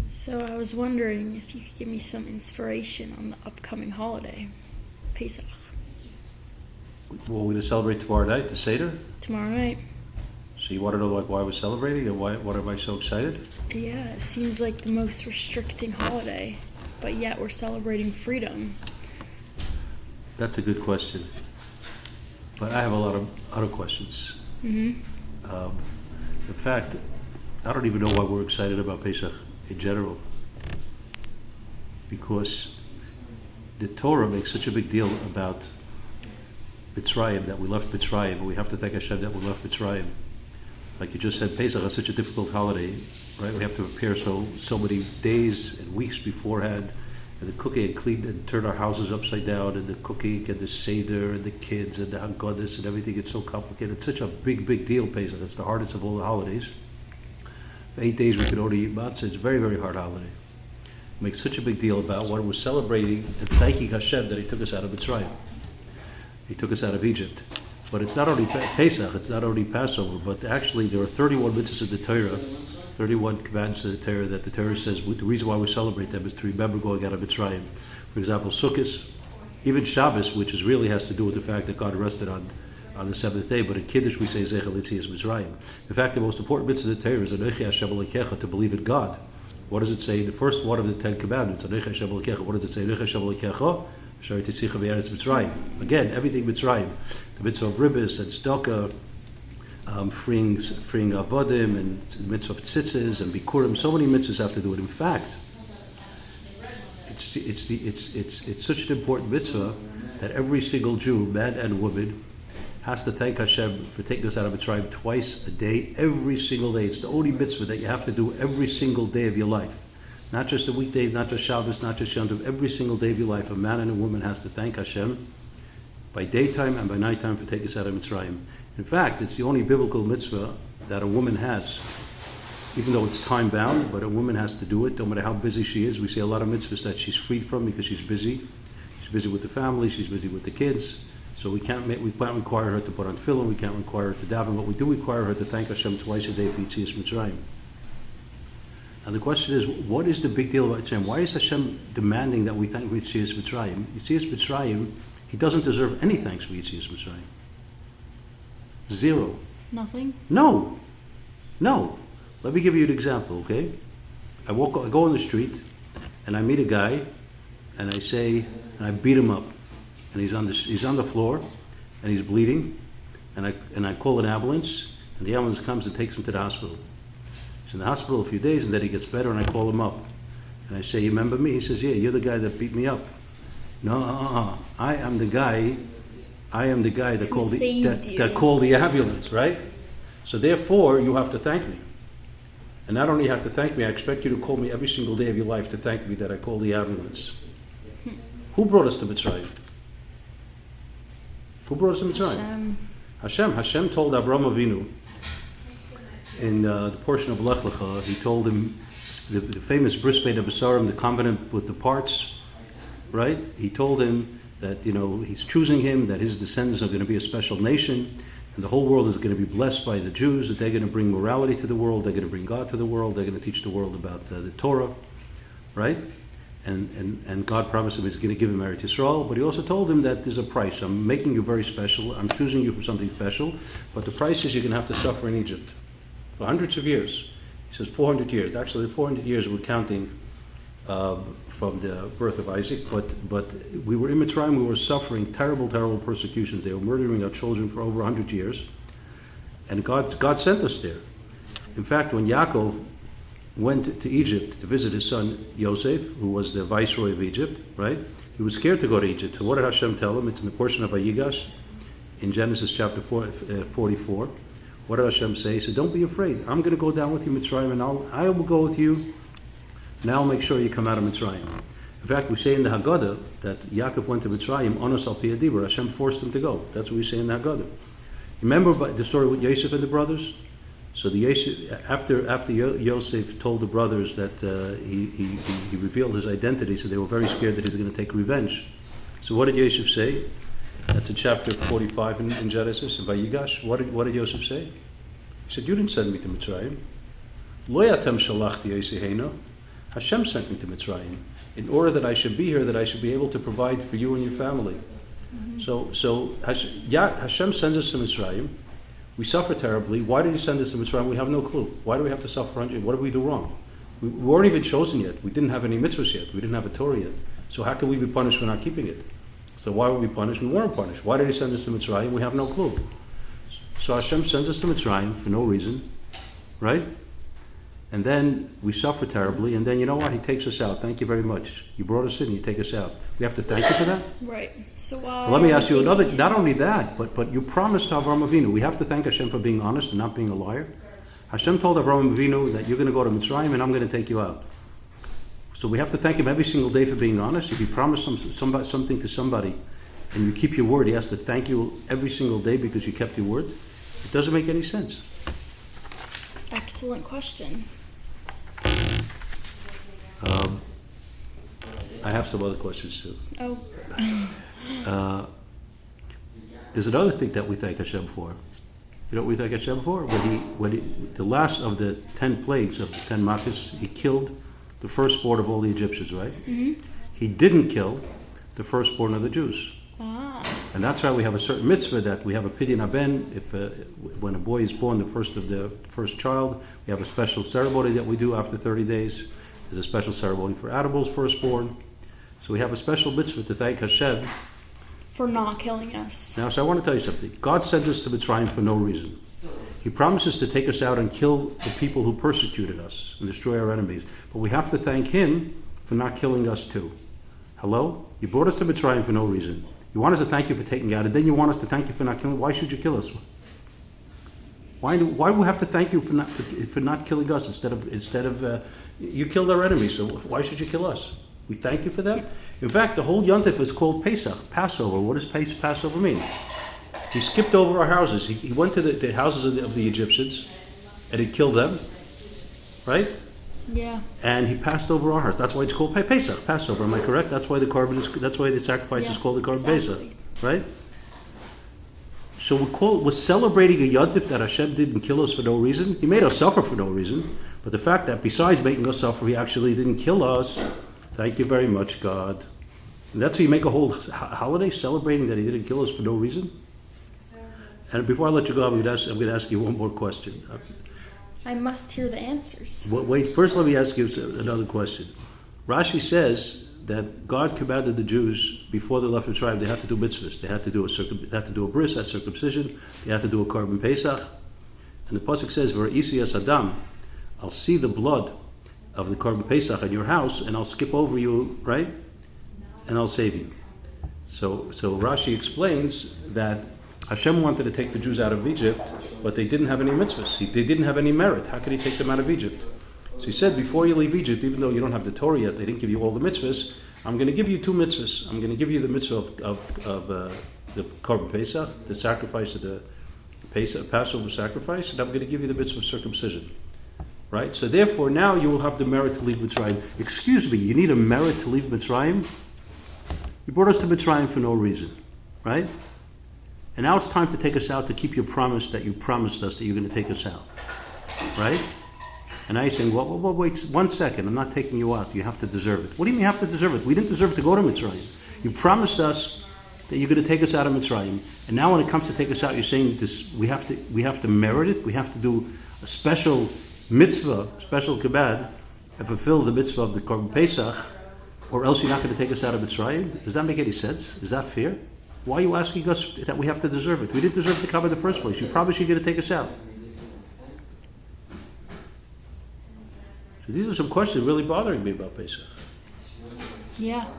So I was wondering if you could give me some inspiration on the upcoming holiday, Pesach. Well, we're going to celebrate tomorrow night, the Seder. Tomorrow night. So you want to know why we're celebrating and what am I so excited? Yeah, it seems like the most restricting holiday, but yet we're celebrating freedom. That's a good question. But I have a lot of other questions. Mm-hmm. In fact, I don't even know why we're excited about Pesach in general. Because the Torah makes such a big deal about Mitzrayim, that we left Mitzrayim. We have to thank Hashem that we left Mitzrayim. Like you just said, Pesach is such a difficult holiday, right? We have to prepare so many days and weeks beforehand, and the cooking and clean and turn our houses upside down, and the cooking and the Seder and the kids and the Haggadahs and everything. It's so complicated. It's such a big deal, Pesach. It's the hardest of all the holidays. For 8 days we could only eat matzah. It's a very hard holiday. It makes such a big deal about what we're celebrating and thanking Hashem that He took us out of Mitzrayim. He took us out of Egypt. But it's not only Pesach, it's not only Passover, but actually there are 31 mitzvahs in the Torah, 31 commandments in the Torah that the Torah says the reason why we celebrate them is to remember going out of Mitzrayim. For example, Sukkot, even Shabbos, which really has to do with the fact that God rested on the seventh day, but in Kiddush we say Zecher L'Tzias Mitzrayim. In fact, the most important mitzvah of the Torah is Anochi Hashem Elokecha, to believe in God. What does it say? The first one of the 10 commandments, Anochi Hashem Elokecha. What does it say? Anochi Hashem Elokecha. Again, everything Mitzrayim, the mitzvah of ribbis and tzedakah, freeing avodim, and mitzvah of tzitzis and bikurim. So many mitzvahs have to do it. In fact, it's such an important mitzvah that every single Jew, man and woman, has to thank Hashem for taking us out of Mitzrayim twice a day, every single day. It's the only mitzvah that you have to do every single day of your life. Not just a weekday, not just Shabbos, not just Yom Tov. Every single day of your life, a man and a woman has to thank Hashem by daytime and by nighttime for taking us out of Mitzrayim. In fact, it's the only biblical mitzvah that a woman has, even though it's time bound, but a woman has to do it no matter how busy she is. We see a lot of mitzvahs that she's freed from because she's busy. She's busy with the family, she's busy with the kids. So we can't require her to put on tefillin, we can't require her to daven, but we do require her to thank Hashem twice a day for Yetzias Mitzrayim. And the question is, what is the big deal about Hashem? Why is Hashem demanding that we thank Yetzias Mitzrayim? Yetzias Mitzrayim, He doesn't deserve any thanks for Yetzias Mitzrayim. Zero. Nothing? No. Let me give you an example, okay? I go on the street, and I meet a guy, and I beat him up, and he's on the floor, and he's bleeding, and I call an ambulance, and the ambulance comes and takes him to the hospital. He's in the hospital a few days, and then he gets better, and I call him up. And I say, you remember me? He says, yeah, you're the guy that beat me up. No, I am the guy that called the ambulance, right? So therefore, you have to thank me. And not only you have to thank me, I expect you to call me every single day of your life to thank me that I called the ambulance. Who brought us to Mitzrayim? Who brought us to Mitzrayim? Hashem told Avraham Avinu, in the portion of Lech Lecha, He told him the famous Bris Bein HaBesarim, the covenant with the parts, right? He told him that He's choosing him, that his descendants are going to be a special nation, and the whole world is going to be blessed by the Jews, that they're going to bring morality to the world, they're going to bring God to the world, they're going to teach the world about the Torah, right? And God promised him He's going to give him Eretz Yisrael, but He also told him that there's a price. I'm making you very special, I'm choosing you for something special, but the price is you're going to have to suffer in Egypt. For hundreds of years. He says 400 years. Actually, the 400 years we're counting from the birth of Isaac, but we were in Mitzrayim, we were suffering terrible persecutions. They were murdering our children for over 100 years. And God sent us there. In fact, when Yaakov went to Egypt to visit his son Yosef, who was the viceroy of Egypt, right? He was scared to go to Egypt. So what did Hashem tell him? It's in the portion of Vayigash, in Genesis chapter 44. What did Hashem say? He said, don't be afraid. I'm going to go down with you, Mitzrayim, and I will go with you, and I'll make sure you come out of Mitzrayim. In fact, we say in the Haggadah that Yaakov went to Mitzrayim, Onos al pi hadibur. Hashem forced him to go. That's what we say in the Haggadah. Remember the story with Yosef and the brothers? So after Yosef told the brothers that he revealed his identity, so they were very scared that he's going to take revenge. So what did Yosef say? That's in chapter 45 in Genesis, in Vayigash. What did Yosef say? He said, you didn't send me to Mitzrayim. Lo yatem shalachti yosehena. Hashem sent me to Mitzrayim in order that I should be here, that I should be able to provide for you and your family. So Hashem sends us to Mitzrayim. We suffer terribly. Why did He send us to Mitzrayim? We have no clue. Why do we have to suffer? What did we do wrong? We weren't even chosen yet. We didn't have any mitzvahs yet. We didn't have a Torah yet. So how can we be punished for not keeping it? So why were we punished? We weren't punished. Why did He send us to Mitzrayim? We have no clue. So Hashem sends us to Mitzrayim for no reason, right? And then we suffer terribly, and then you know what? He takes us out. Thank you very much. You brought us in, you take us out. We have to thank you for that? Right. So why? Let me ask you another, not only that, but you promised Avraham Avinu. We have to thank Hashem for being honest and not being a liar. Hashem told Avraham Avinu that you're going to go to Mitzrayim and I'm going to take you out. So we have to thank Him every single day for being honest. If you promise something to somebody and you keep your word, He has to thank you every single day because you kept your word. It doesn't make any sense. Excellent question. I have some other questions too. Oh. There's another thing that we thank Hashem for. You know what we thank Hashem for? The last of the 10 plagues of the 10 Makkahs, He killed the firstborn of all the Egyptians, right? Mm-hmm. He didn't kill the firstborn of the Jews. Ah. And that's why we have a certain mitzvah that we have a pidyon haben. When a boy is born, the first child, we have a special ceremony that we do after 30 days. There's a special ceremony for animals firstborn. So we have a special mitzvah to thank Hashem For not killing us. Now, so I want to tell you something. God sent us to Mitzrayim for no reason. He promises to take us out and kill the people who persecuted us and destroy our enemies. But we have to thank Him for not killing us too. Hello? You brought us to Mitzrayim for no reason. You want us to thank you for taking out, and then you want us to thank you for not killing. Why should you kill us? Why do we have to thank you for not killing us instead of you killed our enemies? So why should you kill us? We thank you for that. In fact, the whole Yontif is called Pesach, Passover. What does Passover mean? He skipped over our houses. He went to the houses of the Egyptians, and he killed them, right? Yeah. And he passed over our house. That's why it's called Pesach, Passover. Am I correct? That's why the sacrifice is called the Korban exactly. Pesach, right? So we're celebrating a Yontif that Hashem didn't kill us for no reason. He made us suffer for no reason. But the fact that besides making us suffer, He actually didn't kill us, thank you very much, God. And that's why you make a whole holiday celebrating that He didn't kill us for no reason. And before I let you go, I'm going to ask you one more question. I must hear the answers. Wait, first let me ask you another question. Rashi says that God commanded the Jews before they left Mitzrayim, they had to do mitzvahs. They had to do a bris, that's circumcision. They had to do a korban pesach. And the pasuk says, "V'ra'isi es Adam," I'll see the blood of the korban pesach in your house, and I'll skip over you, right? And I'll save you. So Rashi explains that Hashem wanted to take the Jews out of Egypt, but they didn't have any mitzvahs. They didn't have any merit. How could He take them out of Egypt? So He said, before you leave Egypt, even though you don't have the Torah yet, they didn't give you all the mitzvahs, I'm going to give you two mitzvahs. I'm going to give you the mitzvah of the Korban Pesach, the sacrifice of the Passover sacrifice, and I'm going to give you the mitzvah of circumcision. Right? So therefore, now you will have the merit to leave Mitzrayim. Excuse me, you need a merit to leave Mitzrayim? You brought us to Mitzrayim for no reason. Right? And now it's time to take us out to keep your promise that you promised us that you're going to take us out. Right? And now you're saying, well, wait 1 second, I'm not taking you out. You have to deserve it. What do you mean you have to deserve it? We didn't deserve to go to Mitzrayim. You promised us that you're going to take us out of Mitzrayim. And now when it comes to take us out, you're saying this: we have to merit it. We have to do a special mitzvah, special kibbad, and fulfill the mitzvah of the Korban Pesach, or else you're not going to take us out of Mitzrayim. Does that make any sense? Is that fair? Why are you asking us that we have to deserve it? We didn't deserve to come in the first place. You promised you're going to take us out. So these are some questions really bothering me about Pesach. Yeah.